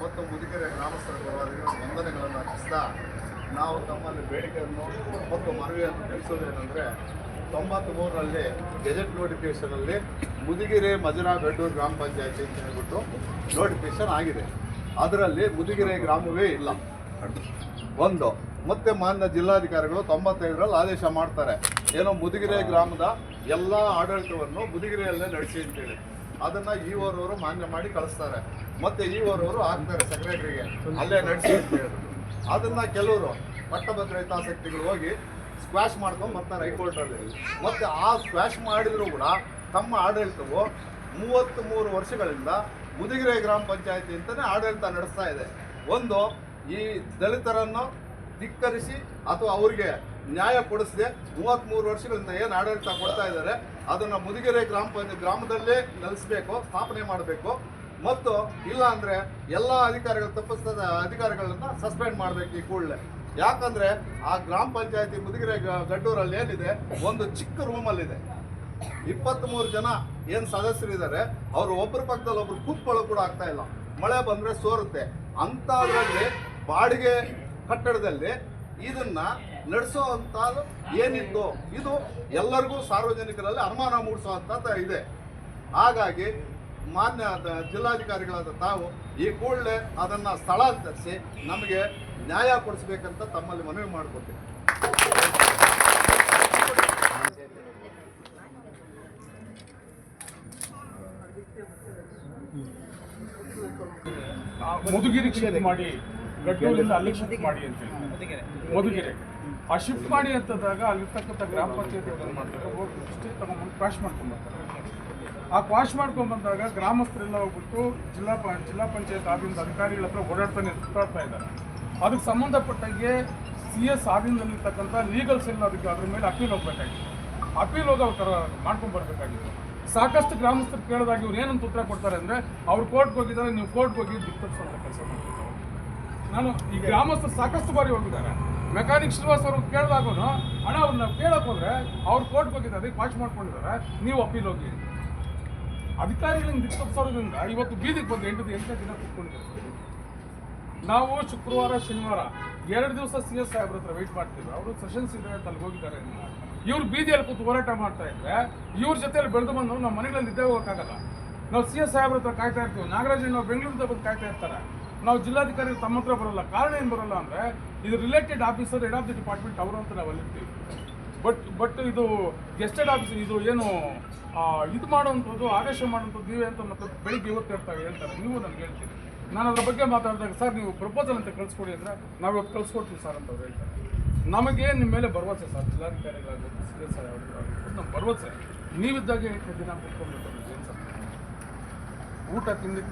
ಮತ್ತು ಮುದುಕೆರೆ ಗ್ರಾಮಸ್ಥರ ಪರವಾಗಿ ವಂದನೆಗಳನ್ನು ಅರ್ಪಿಸ್ತಾ ನಾವು ತಮ್ಮಲ್ಲಿ ಬೇಡಿಕೆಯನ್ನು ಮತ್ತು ಮನವಿಯನ್ನು ತಿಳಿಸೋದೇನೆಂದರೆ 93ರಲ್ಲಿ ಗೆಜೆಟ್ ನೋಟಿಫಿಕೇಷನಲ್ಲಿ ಮುದಿಗೆರೆ ಮಜರಾ ಗಡ್ಡೂರು ಗ್ರಾಮ ಪಂಚಾಯತಿ ಅಂತ ಹೇಳ್ಬಿಟ್ಟು ನೋಟಿಫಿಕೇಷನ್ ಆಗಿದೆ. ಅದರಲ್ಲಿ ಮುದಿಗೆರೆ ಗ್ರಾಮವೇ ಇಲ್ಲ ಒಂದು. ಮತ್ತೆ ಮಾನ್ಯ ಜಿಲ್ಲಾಧಿಕಾರಿಗಳು 95ರಲ್ಲಿ ಆದೇಶ ಮಾಡ್ತಾರೆ, ಏನೋ ಮುದಿಗೆರೆ ಗ್ರಾಮದ ಎಲ್ಲ ಆಡಳಿತವನ್ನು ಮುದಿಗೆರೆಯಲ್ಲೇ ನಡೆಸಿ ಅಂತೇಳಿ. ಅದನ್ನು ಈವರವರು ಮಾನ್ಯ ಮಾಡಿ ಕಳಿಸ್ತಾರೆ. ಮತ್ತು ಈವರವರು ಹಾಕ್ತಾರೆ ಸೆಕ್ರೆಟರಿಗೆ ಅಲ್ಲೇ ನಡೆಸಿ ಅಂತ ಹೇಳಿದ್ರು. ಅದನ್ನು ಕೆಲವರು ಪಟ್ಟಭದ್ರ ಹಿತಾಸಕ್ತಿಗಳು ಹೋಗಿ ಸ್ಕ್ವಾಶ್ ಮಾಡ್ಕೊಂಡು ಬರ್ತಾರೆ ಹೈಕೋರ್ಟಲ್ಲಿ. ಮತ್ತು ಆ ಸ್ಕ್ವಾಶ್ ಮಾಡಿದರೂ ಕೂಡ ತಮ್ಮ ಆಡಳಿತವು 33 ವರ್ಷಗಳಿಂದ ಮುದಿಗೆರೆ ಗ್ರಾಮ ಪಂಚಾಯತಿ ಅಂತಲೇ ಆಡಳಿತ ನಡೆಸ್ತಾ ಇದೆ. ಒಂದು, ಈ ದಲಿತರನ್ನು ಧಿಕ್ಕರಿಸಿ ಅಥವಾ ಅವರಿಗೆ ನ್ಯಾಯ ಕೊಡಿಸದೆ 33 ವರ್ಷಗಳಿಂದ ಏನು ಆಡಳಿತ ಕೊಡ್ತಾ ಇದ್ದಾರೆ ಅದನ್ನು ಮುದಿಗೆರೆ ಗ್ರಾಮದಲ್ಲೇ ನೆಲೆಸಬೇಕು, ಸ್ಥಾಪನೆ ಮಾಡಬೇಕು. ಮತ್ತು ಇಲ್ಲ ಅಂದರೆ ಎಲ್ಲ ತಪ್ಪಿಸಿದ ಅಧಿಕಾರಿಗಳನ್ನ ಸಸ್ಪೆಂಡ್ ಮಾಡಬೇಕು ಈ ಕೂಡಲೇ. ಯಾಕಂದರೆ ಆ ಗ್ರಾಮ ಪಂಚಾಯತಿ ಮುದಿಗೆರೆ ಗಡ್ಡೂರಲ್ಲಿ ಏನಿದೆ, ಒಂದು ಚಿಕ್ಕ ರೂಮಲ್ಲಿದೆ. 23 ಜನ ಏನು ಸದಸ್ಯರಿದ್ದಾರೆ, ಅವರು ಒಬ್ಬರ ಪಕ್ಕದಲ್ಲಿ ಒಬ್ರು ಕೂತ್ಕೊಳ್ಳೋ ಕೂಡ ಆಗ್ತಾ ಇಲ್ಲ. ಮಳೆ ಬಂದರೆ ಸೋರುತ್ತೆ. ಅಂಥದ್ರಲ್ಲಿ ಬಾಡಿಗೆ ಕಟ್ಟಡದಲ್ಲಿ ಇದನ್ನ ನಡೆಸೋ ಅಂಥದ್ದು ಏನಿತ್ತು, ಇದು ಎಲ್ಲರಿಗೂ ಸಾರ್ವಜನಿಕರಲ್ಲಿ ಅನುಮಾನ ಮೂಡಿಸುವಂಥದ್ದು ಇದೆ. ಹಾಗಾಗಿ ಮಾನ್ಯ ಜಿಲ್ಲಾಧಿಕಾರಿಗಳಾದ ತಾವು ಈ ಕೂಡಲೇ ಅದನ್ನು ಸ್ಥಳಾಂತರಿಸಿ ನಮಗೆ ನ್ಯಾಯ ಕೊಡಿಸ್ಬೇಕಂತ ತಮ್ಮಲ್ಲಿ ಮನವಿ ಮಾಡಿಕೊಡ್ತೀನಿ. ಮುದುಗಿರಿ ಶಿಫ್ಟ್ ಮಾಡಿ, ಗಡ್ಡೂರಿಂದ ಅಲ್ಲಿ ಶಿಫ್ಟ್ ಮಾಡಿ ಅಂತ ಹೇಳಿ ಮುದುಗಿರಿ ಆ ಶಿಫ್ಟ್ ಮಾಡಿ ಅಂತಂದಾಗ ಅಲ್ಲಿರ್ತಕ್ಕಂಥ ಗ್ರಾಮ ಪಂಚಾಯತಿ ಏನು ಮಾಡ್ತಾರೆ, ಹೋಗಿ ಅಷ್ಟೇ ತಗೊಂಡ್ಬಂದು ಕ್ವಾಶ್ ಮಾಡ್ಕೊಂಡ್ಬರ್ತಾರೆ. ಆ ಕ್ವಾಶ್ ಮಾಡ್ಕೊಂಡ್ಬಂದಾಗ ಗ್ರಾಮಸ್ಥರೆಲ್ಲ ಹೋಗ್ಬಿಟ್ಟು ಜಿಲ್ಲಾ ಪಂಚಾಯತ್ ಆದಿಂದ ಅಧಿಕಾರಿಗಳ ಹತ್ರ ಸುತ್ತಾಡ್ತಾ ಇದ್ದಾರೆ. ಅದಕ್ಕೆ ಸಂಬಂಧಪಟ್ಟಂಗೆ CS ಆಧೀನದಲ್ಲಿರ್ತಕ್ಕಂಥ ಲೀಗಲ್ ಸೆಲ್ ಅದ್ರ ಮೇಲೆ ಅಪೀಲ್ ಹೋಗ್ಬೇಕಾಗಿತ್ತು. ಅಪೀಲ್ ಹೋಗಿ ಅವ್ರು ಮಾಡ್ಕೊಂಡ್ಬರ್ಬೇಕಾಗಿತ್ತು. ಸಾಕಷ್ಟು ಗ್ರಾಮಸ್ಥರು ಕೇಳಿದಾಗ ಇವ್ರು ಏನಂತ ಉತ್ತರ ಕೊಡ್ತಾರೆ ಅಂದರೆ, ಅವ್ರು ಕೋರ್ಟ್ಗೆ ಹೋಗಿದ್ದಾರೆ, ನೀವು ಕೋರ್ಟ್ಗೆ ಹೋಗಿ ದಿಕ್ಕಿಸುವಂಥ ಕೆಲಸ ಮಾಡ್ತಾರೆ. ನಾನು ಈ ಗ್ರಾಮಸ್ಥರು ಸಾಕಷ್ಟು ಬಾರಿ ಹೋಗಿದ್ದಾರೆ. ಮೆಕ್ಯಾನಿಕ್ ಶ್ರೀನಿವಾಸ್ ಅವರು ಕೇಳಿದಾಗೂ ಹಣ ಅವ್ರನ್ನ ಕೇಳಕ್ಕೆ ಹೋದರೆ ಅವ್ರು ಕೋರ್ಟ್ಗೆ ಹೋಗಿದ್ದಾರೆ, ಕ್ವಾಶ್ ಮಾಡ್ಕೊಂಡಿದ್ದಾರೆ, ನೀವು ಅಪೀಲ್ ಹೋಗಿ. ಅಧಿಕಾರಿಗಳಿಗೆ ದಿಕ್ಕಿಸೋದ್ರಿಂದ ಇವತ್ತು ಬೀದಿಗೆ ಬಂದು 8 ದಿನ ಕೂತ್ಕೊಂಡಿದ್ದಾರೆ. ನಾವು ಶುಕ್ರವಾರ ಶನಿವಾರ 2 ದಿವಸ CS ಸಾಹೇಬ್ರ ಹತ್ರ ವೆಯ್ಟ್ ಮಾಡ್ತಿದ್ರು. ಅವರು ಸೆಷನ್ಸ್ ಇದೆ ಅಂತ ಅಲ್ಲಿ ಹೋಗಿದ್ದಾರೆ. ಇವ್ರು ಬೀದಿಯಲ್ಲಿ ಕೂತು ಹೋರಾಟ ಮಾಡ್ತಾ ಇದ್ರೆ ಇವ್ರ ಜೊತೆಯಲ್ಲಿ ಬೆಳೆದು ಬಂದು ನಮ್ಮ ಮನೆಗಳಲ್ಲಿ ಇದ್ದೇ ಹೋಗೋಕ್ಕಾಗಲ್ಲ. ನಾವು CS ಸಾಹೇಬ್ರ ಹತ್ರ ಕಾಯ್ತಾ ಇರ್ತೀವಿ. ನಾಗರಾಜ್ ನಾವು ಬೆಂಗಳೂರಿಂದ ಬಂದು ಕಾಯ್ತಾ ಇರ್ತಾರೆ. ನಾವು ಜಿಲ್ಲಾಧಿಕಾರಿ ತಮ್ಮ ಹತ್ರ ಬರೋಲ್ಲ. ಕಾರಣ ಏನು ಬರೋಲ್ಲ ಅಂದರೆ, ಇದು related officer, head of the department ಅವರು ಅಂತ ನಾವು ಅಲ್ಲಿರ್ತೀವಿ. ಬಟ್ ಇದು ಗೆಸ್ಟೆಡ್ ಆಫೀಸರ್, ಇದು ಏನು ಇದು ಮಾಡುವಂಥದ್ದು, ಆದೇಶ ಮಾಡುವಂಥದ್ದು ನೀವೇ ಅಂತ ಮತ್ತೆ ಬೆಳಿಗ್ಗೆ ಇವತ್ತು ಹೇಳ್ತಾರೆ. ನೀವು ನನಗೆ ಹೇಳ್ತೀರಿ ನಾನು ಅದ್ರ ಬಗ್ಗೆ ಮಾತಾಡಿದಾಗ ಸರ್ ನೀವು ಪ್ರಪೋಸಲ್ ಅಂತ ಕಳಿಸ್ಕೊಡಿ ಅಂದರೆ ನಾವು ಇವತ್ತು ಕಳಿಸ್ಕೊಡ್ತೀವಿ ಸರ್ ಅಂತ ಅವ್ರು ಹೇಳ್ತಾರೆ. ನಮಗೆ ನಿಮ್ಮ ಮೇಲೆ ಭರವಸೆ ಸರ್, ಜಿಲ್ಲಾಧಿಕಾರಿಗಳಾಗಬೇಕು, ಸಿ ಎಸ್ ಐ ಆಗಬೇಕು, ನಮ್ಮ ಭರವಸೆ ನೀವಿದ್ದಾಗೆ 8 ದಿನ ಕೂತ್ಕೊಂಡು ಏನು ಸರ್ ಊಟ ತಿಂಡಿ